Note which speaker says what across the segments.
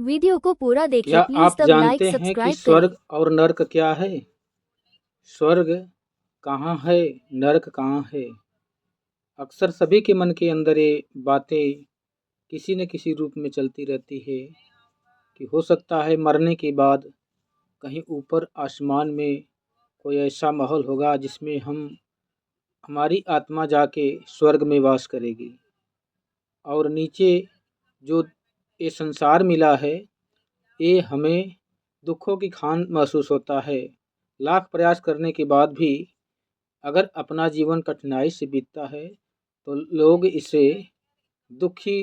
Speaker 1: Video को पूरा देखिए
Speaker 2: क्या
Speaker 1: प्लीज,
Speaker 2: आप
Speaker 1: तब लाइक
Speaker 2: जानते हैं कि
Speaker 1: सब्सक्राइब करें।
Speaker 2: स्वर्ग और नर्क क्या है? स्वर्ग कहाँ है, नर्क कहाँ है? अक्सर सभी के मन के अंदर ये बातें किसी न किसी रूप में चलती रहती है कि हो सकता है मरने के बाद कहीं ऊपर आसमान में कोई ऐसा माहौल होगा जिसमें हमारी आत्मा जाके स्वर्ग में वास करेगी, और नीचे जो ये संसार मिला है ये हमें दुखों की खान महसूस होता है। लाख प्रयास करने के बाद भी अगर अपना जीवन कठिनाई से बीतता है तो लोग इसे दुखी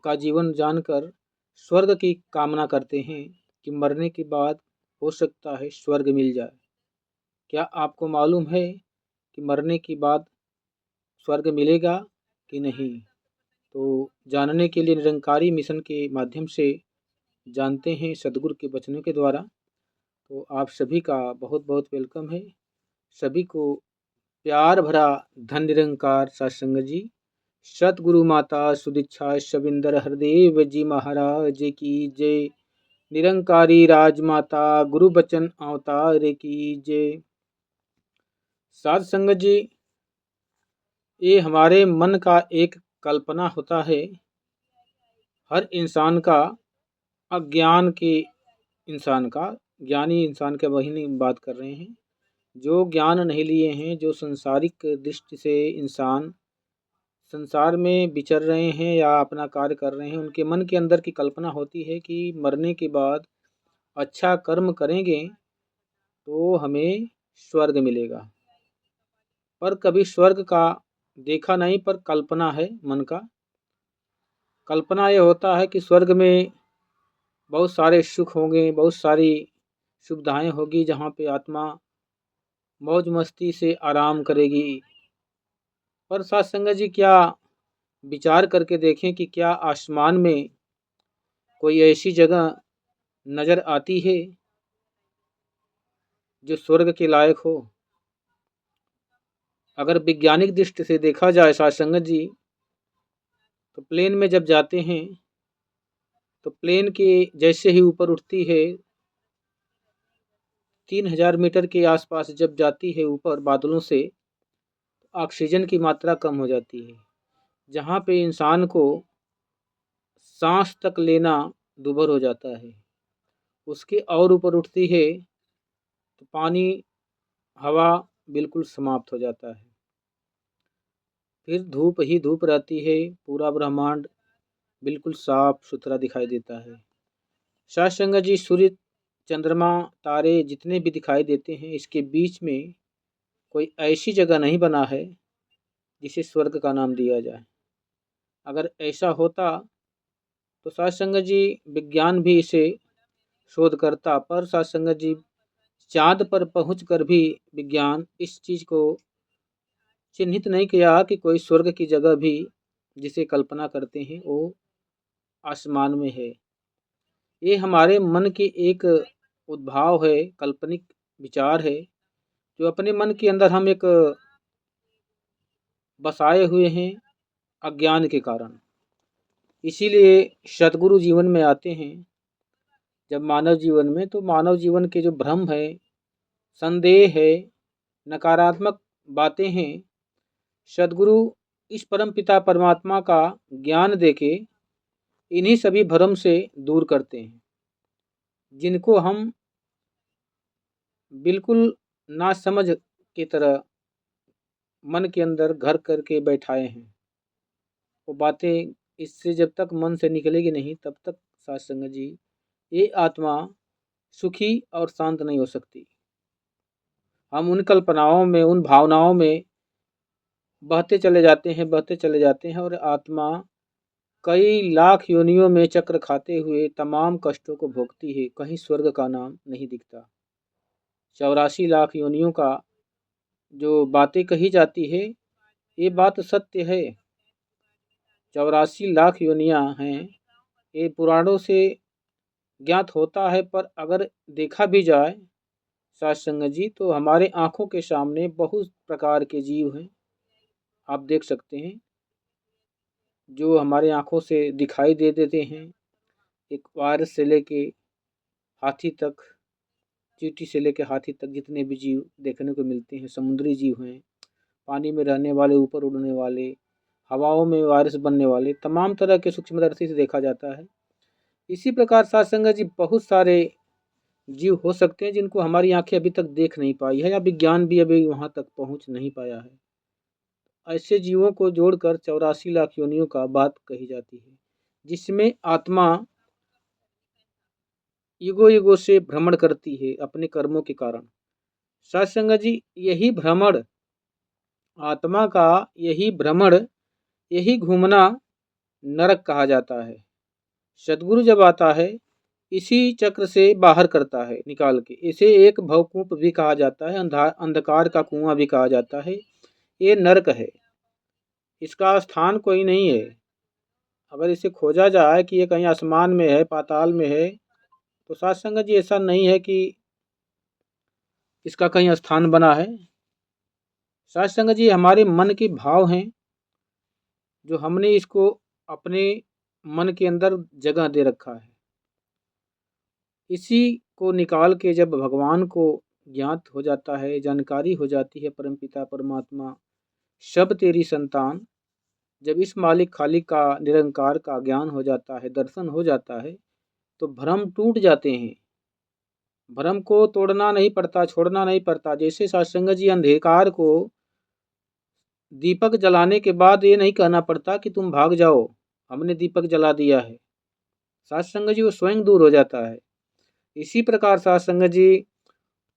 Speaker 2: का जीवन जानकर स्वर्ग की कामना करते हैं कि मरने के बाद हो सकता है स्वर्ग मिल जाए। क्या आपको मालूम है कि मरने के बाद स्वर्ग मिलेगा कि नहीं? तो जानने के लिए निरंकारी मिशन के माध्यम से जानते हैं सदगुरु के वचनों के द्वारा। तो आप सभी का बहुत बहुत वेलकम है। सभी को प्यार भरा धन निरंकार सत्संग जी, सतगुरु माता सुदीक्षा शबिंदर हरदेव जी महाराज की जय। निरंकारी राजमाता गुरु बचन अवतार की जय। साध संगत जी, ये हमारे मन का एक कल्पना होता है। हर इंसान का, अज्ञान के इंसान का, ज्ञानी इंसान के वही नहीं बात कर रहे हैं, जो ज्ञान नहीं लिए हैं, जो संसारिक दृष्टि से इंसान संसार में विचर रहे हैं या अपना कार्य कर रहे हैं, उनके मन के अंदर की कल्पना होती है कि मरने के बाद अच्छा कर्म करेंगे तो हमें स्वर्ग मिलेगा। पर कभी स्वर्ग का देखा नहीं, पर कल्पना है मन का। कल्पना ये होता है कि स्वर्ग में बहुत सारे सुख होंगे, बहुत सारी सुविधाएं होगी, जहाँ पे आत्मा मौज मस्ती से आराम करेगी। पर साथ संगत जी, क्या विचार करके देखें कि क्या आसमान में कोई ऐसी जगह नज़र आती है जो स्वर्ग के लायक हो? अगर वैज्ञानिक दृष्टि से देखा जाए साथ संगत जी, तो प्लेन में जब जाते हैं तो प्लेन के जैसे ही ऊपर उठती है, 3000 मीटर के आसपास जब जाती है ऊपर बादलों से, तो ऑक्सीजन की मात्रा कम हो जाती है, जहाँ पे इंसान को सांस तक लेना दूभर हो जाता है। उसके और ऊपर उठती है तो पानी, हवा बिल्कुल समाप्त हो जाता है। फिर धूप ही धूप रहती है, पूरा ब्रह्मांड बिल्कुल साफ सुथरा दिखाई देता है। साथ संगत जी, सूर्य, चंद्रमा, तारे जितने भी दिखाई देते हैं, इसके बीच में कोई ऐसी जगह नहीं बना है जिसे स्वर्ग का नाम दिया जाए। अगर ऐसा होता तो साथ संगत जी विज्ञान भी इसे शोध करता, पर साथ संगत जी चाँद पर पहुंचकर भी विज्ञान इस चीज़ को चिन्हित नहीं किया कि कोई स्वर्ग की जगह भी जिसे कल्पना करते हैं वो आसमान में है। ये हमारे मन की एक उद्भाव है, काल्पनिक विचार है, जो अपने मन के अंदर हम एक बसाए हुए हैं अज्ञान के कारण। इसीलिए सतगुरु जीवन में आते हैं जब मानव जीवन में, तो मानव जीवन के जो भ्रम है, संदेह है, नकारात्मक बातें हैं, सदगुरु इस परम पिता परमात्मा का ज्ञान देके इन्हीं सभी भ्रम से दूर करते हैं, जिनको हम बिल्कुल नासमझ की तरह मन के अंदर घर करके बैठाए हैं। वो बातें इससे जब तक मन से निकलेगी नहीं, तब तक साथ संगत जी ये आत्मा सुखी और शांत नहीं हो सकती। हम उन कल्पनाओं में, उन भावनाओं में बहते चले जाते हैं, बहते चले जाते हैं, और आत्मा कई लाख योनियों में चक्र खाते हुए तमाम कष्टों को भोगती है। कहीं स्वर्ग का नाम नहीं दिखता। 84 लाख योनियों का जो बातें कही जाती है, ये बात सत्य है। 84 लाख योनियां हैं, ये पुराणों से ज्ञात होता है, पर अगर देखा भी जाए साथ संगत जी, तो हमारे आंखों के सामने बहुत प्रकार के जीव हैं, आप देख सकते हैं, जो हमारे आंखों से दिखाई दे देते हैं। एक वायरस से लेके हाथी तक, चींटी से लेके हाथी तक जितने भी जीव देखने को मिलते हैं, समुद्री जीव हैं, पानी में रहने वाले, ऊपर उड़ने वाले, हवाओं में वायरस बनने वाले, तमाम तरह के सूक्ष्मदर्शी से देखा जाता है। इसी प्रकार साथ संगत जी बहुत सारे जीव हो सकते हैं जिनको हमारी आंखें अभी तक देख नहीं पाई है, या विज्ञान भी अभी वहां तक पहुंच नहीं पाया है। ऐसे जीवों को जोड़कर 84 लाख योनियों का बात कही जाती है, जिसमें आत्मा युगों युगों से भ्रमण करती है अपने कर्मों के कारण। सत्संग जी, यही भ्रमण आत्मा का, यही भ्रमण, यही घूमना नरक कहा जाता है। सदगुरु जब आता है इसी चक्र से बाहर करता है निकाल के। इसे एक भवकूप भी कहा जाता है, अंधकार का कुआं भी कहा जाता है। ये नरक है, इसका स्थान कोई नहीं है। अगर इसे खोजा जाए कि ये कहीं आसमान में है, पाताल में है, तो साथ संगत जी ऐसा नहीं है कि इसका कहीं स्थान बना है। साथ संगत जी हमारे मन के भाव हैं, जो हमने इसको अपने मन के अंदर जगह दे रखा है। इसी को निकाल के जब भगवान को ज्ञात हो जाता है, जानकारी हो जाती है, परमपिता परमात्मा सब तेरी संतान, जब इस मालिक खालिक का, निरंकार का ज्ञान हो जाता है, दर्शन हो जाता है, तो भ्रम टूट जाते हैं। भ्रम को तोड़ना नहीं पड़ता, छोड़ना नहीं पड़ता। जैसे सत्संग जी अंधकार को दीपक जलाने के बाद ये नहीं कहना पड़ता कि तुम भाग जाओ, हमने दीपक जला दिया है। सत्संग जी वो स्वयं दूर हो जाता है। इसी प्रकार सत्संग जी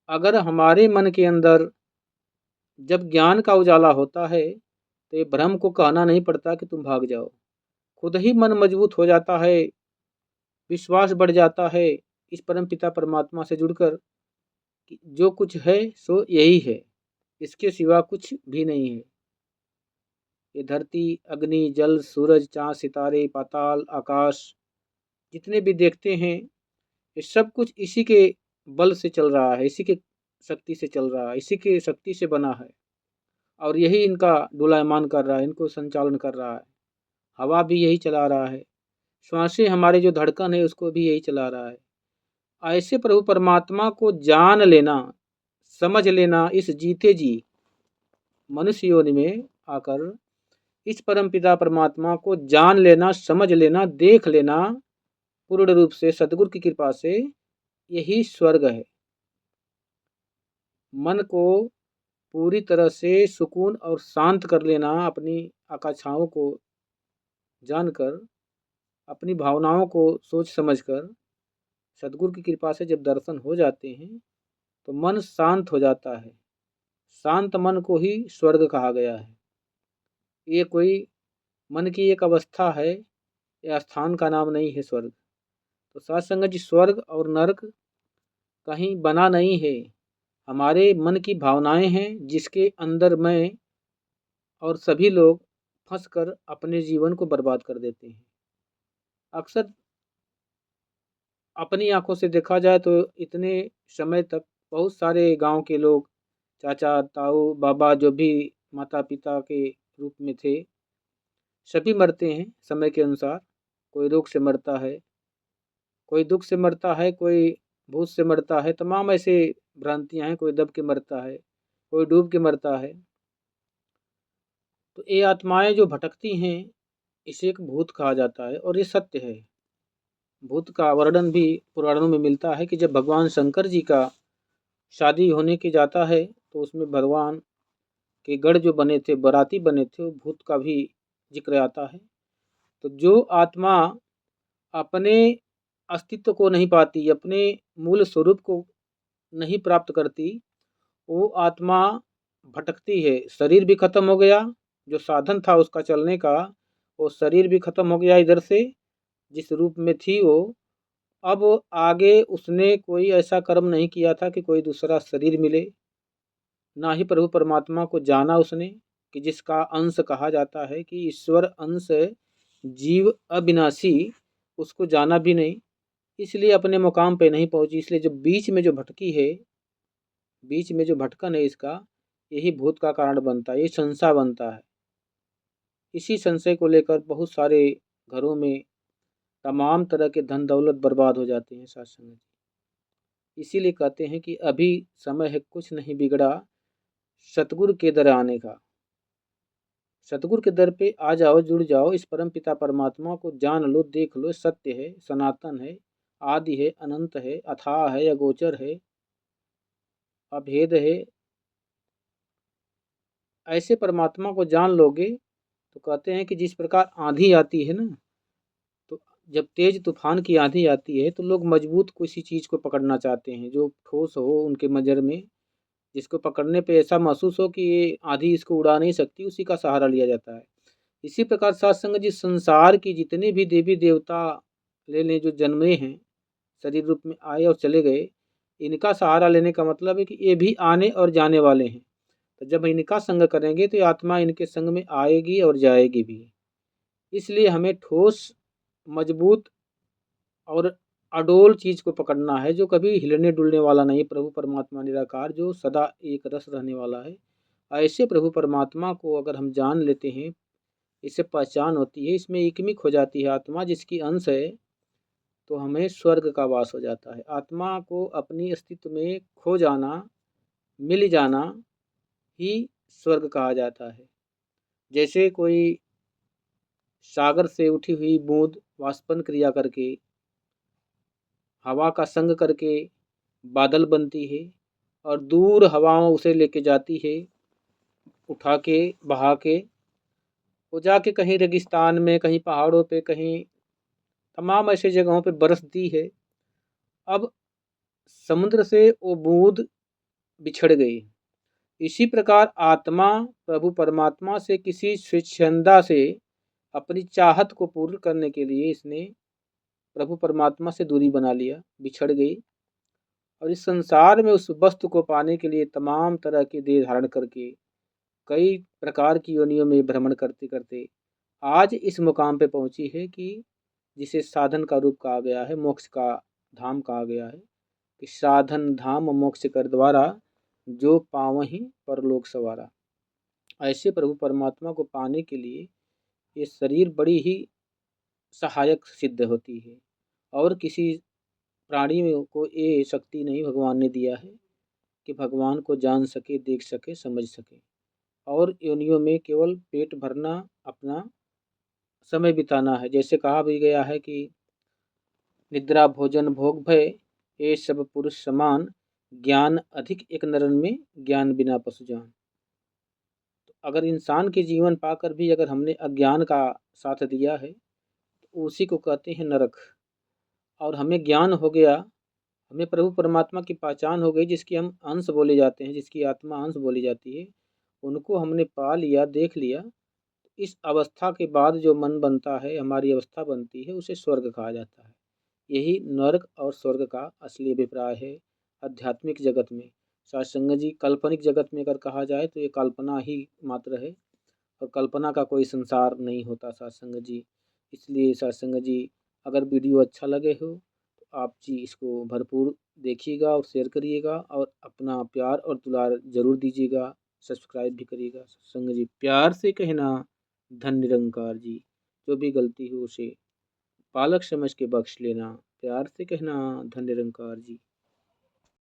Speaker 2: अगर हमारे मन के अंदर जब ज्ञान का उजाला होता है, तो ये भ्रम को कहना नहीं पड़ता कि तुम भाग जाओ। खुद ही मन मजबूत हो जाता है, विश्वास बढ़ जाता है इस परम पिता परमात्मा से जुड़कर कि जो कुछ है सो यही है, इसके सिवा कुछ भी नहीं है। ये धरती, अग्नि, जल, सूरज, चांद, सितारे, पाताल, आकाश जितने भी देखते हैं, ये सब कुछ इसी के बल से चल रहा है, इसी के शक्ति से चल रहा है, इसी के शक्ति से बना है। और यही इनका डोलायमान कर रहा है, इनको संचालन कर रहा है। हवा भी यही चला रहा है, श्वासें हमारे जो धड़कन है उसको भी यही चला रहा है। ऐसे प्रभु परमात्मा को जान लेना, समझ लेना, इस जीते जी मनुष्य योनि में आकर इस परम पिता परमात्मा को जान लेना, समझ लेना, देख लेना पूर्ण रूप से सदगुरु की कृपा से, यही स्वर्ग है। मन को पूरी तरह से सुकून और शांत कर लेना, अपनी आकांक्षाओं को जानकर, अपनी भावनाओं को सोच समझकर सदगुरु की कृपा से जब दर्शन हो जाते हैं, तो मन शांत हो जाता है। शांत मन को ही स्वर्ग कहा गया है। ये कोई मन की एक अवस्था है, यह स्थान का नाम नहीं है स्वर्ग। तो साथ संगत जी स्वर्ग और नरक कहीं बना नहीं है, हमारे मन की भावनाएं हैं, जिसके अंदर मैं और सभी लोग फंसकर अपने जीवन को बर्बाद कर देते हैं। अक्सर अपनी आंखों से देखा जाए तो इतने समय तक बहुत सारे गांव के लोग, चाचा, ताऊ, बाबा, जो भी माता पिता के रूप में थे, सभी मरते हैं समय के अनुसार। कोई रोग से मरता है, कोई दुख से मरता है, कोई भूत से मरता है, तमाम ऐसे भ्रांतियां हैं। कोई दब के मरता है, कोई डूब के मरता है। तो ये आत्माएं जो भटकती हैं, इसे एक भूत कहा जाता है, और ये सत्य है। भूत का वर्णन भी पुराणों में मिलता है कि जब भगवान शंकर जी का शादी होने की जाता है, तो उसमें भगवान के गढ़ जो बने थे, बाराती बने थे, वो भूत का भी जिक्र आता है। तो जो आत्मा अपने अस्तित्व को नहीं पाती, अपने मूल स्वरूप को नहीं प्राप्त करती, वो आत्मा भटकती है। शरीर भी खत्म हो गया, जो साधन था उसका चलने का, वो शरीर भी खत्म हो गया इधर से, जिस रूप में थी वो। अब आगे उसने कोई ऐसा कर्म नहीं किया था कि कोई दूसरा शरीर मिले, ना ही प्रभु परमात्मा को जाना उसने, कि जिसका अंश कहा जाता है कि ईश्वर अंश जीव अविनाशी, उसको जाना भी नहीं, इसलिए अपने मुकाम पे नहीं पहुंची। इसलिए जो बीच में जो भटकी है, बीच में जो भटकन है इसका, यही भूत का कारण बनता है, ये संशय बनता है। इसी संशय को लेकर बहुत सारे घरों में तमाम तरह के धन दौलत बर्बाद हो जाते हैं साथ संगत जी। इसीलिए कहते हैं कि अभी समय है कुछ नहीं बिगड़ा, सतगुरु के दर आने का। सतगुरु के दर पे आ जाओ, जुड़ जाओ, इस परम पिता परमात्मा को जान लो, देख लो, सत्य है, सनातन है, आदि है, अनंत है, अथाह है, अगोचर है, अभेद है। ऐसे परमात्मा को जान लोगे तो कहते हैं कि जिस प्रकार आंधी आती है ना, तो जब तेज तूफान की आंधी आती है तो लोग मजबूत किसी चीज को पकड़ना चाहते हैं, जो ठोस हो उनके नजर में, जिसको पकड़ने पे ऐसा महसूस हो कि ये आंधी इसको उड़ा नहीं सकती, उसी का सहारा लिया जाता है। इसी प्रकार साथ संगत जी, संसार की जितने भी देवी देवता ले लें जो जन्मे हैं, शरीर रूप में आए और चले गए, इनका सहारा लेने का मतलब है कि ये भी आने और जाने वाले हैं। तो जब इनका संग करेंगे तो ये आत्मा इनके संग में आएगी और जाएगी भी। इसलिए हमें ठोस, मजबूत और अडोल चीज को पकड़ना है, जो कभी हिलने डुलने वाला नहीं, प्रभु परमात्मा निराकार जो सदा एक रस रहने वाला है। ऐसे प्रभु परमात्मा को अगर हम जान लेते हैं, इससे पहचान होती है, इसमें एकमिक हो जाती है आत्मा जिसकी अंश है, तो हमें स्वर्ग का वास हो जाता है। आत्मा को अपनी अस्तित्व में खो जाना, मिल जाना ही स्वर्ग कहा जाता है। जैसे कोई सागर से उठी हुई बूंद वाष्पन क्रिया करके, हवा का संग करके बादल बनती है, और दूर हवाओं उसे लेके जाती है, उठा के, बहा के, वो जाके कहीं रेगिस्तान में, कहीं पहाड़ों पे, कहीं तमाम ऐसे जगहों पे बरसती है। अब समुद्र से वो बूंद बिछड़ गई। इसी प्रकार आत्मा प्रभु परमात्मा से किसी स्वेच्छंदा से अपनी चाहत को पूर्ण करने के लिए इसने प्रभु परमात्मा से दूरी बना लिया, बिछड़ गई, और इस संसार में उस वस्तु को पाने के लिए तमाम तरह के देह धारण करके कई प्रकार की योनियों में भ्रमण करते करते आज इस मुकाम पे पहुंची है कि जिसे साधन का रूप कहा गया है, मोक्ष का धाम कहा गया है, कि साधन धाम मोक्ष कर द्वारा जो पावहीं परलोक सवारा। ऐसे प्रभु परमात्मा को पाने के लिए ये शरीर बड़ी ही सहायक सिद्ध होती है, और किसी प्राणी को ये शक्ति नहीं भगवान ने दिया है कि भगवान को जान सके, देख सके, समझ सके, और योनियों में केवल पेट भरना, अपना समय बिताना है। जैसे कहा भी गया है कि निद्रा भोजन भोग भय, ये सब पुरुष समान, ज्ञान अधिक एक नरन में, ज्ञान बिना पशु जान। तो अगर इंसान के जीवन पाकर भी अगर हमने अज्ञान का साथ दिया है तो उसी को कहते हैं नरक। और हमें ज्ञान हो गया, हमें प्रभु परमात्मा की पहचान हो गई, जिसकी हम अंश बोले जाते हैं, जिसकी आत्मा अंश बोली जाती है, उनको हमने पा लिया, देख लिया। इस अवस्था के बाद जो मन बनता है, हमारी अवस्था बनती है, उसे स्वर्ग कहा जाता है। यही नरक और स्वर्ग का असली अभिप्राय है आध्यात्मिक जगत में। सत्संग जी, काल्पनिक जगत में अगर कहा जाए तो ये कल्पना ही मात्र है, और कल्पना का कोई संसार नहीं होता सत्संग जी। इसलिए सत्संग जी, अगर वीडियो अच्छा लगे हो तो आप जी इसको भरपूर देखिएगा और शेयर करिएगा, और अपना प्यार और दुलार जरूर दीजिएगा, सब्सक्राइब भी करिएगा। सत्संग जी, प्यार से कहना धन निरंकार जी, जो भी गलती हो उसे पालक समझ के बख्श लेना, प्यार से कहना धन निरंकार जी।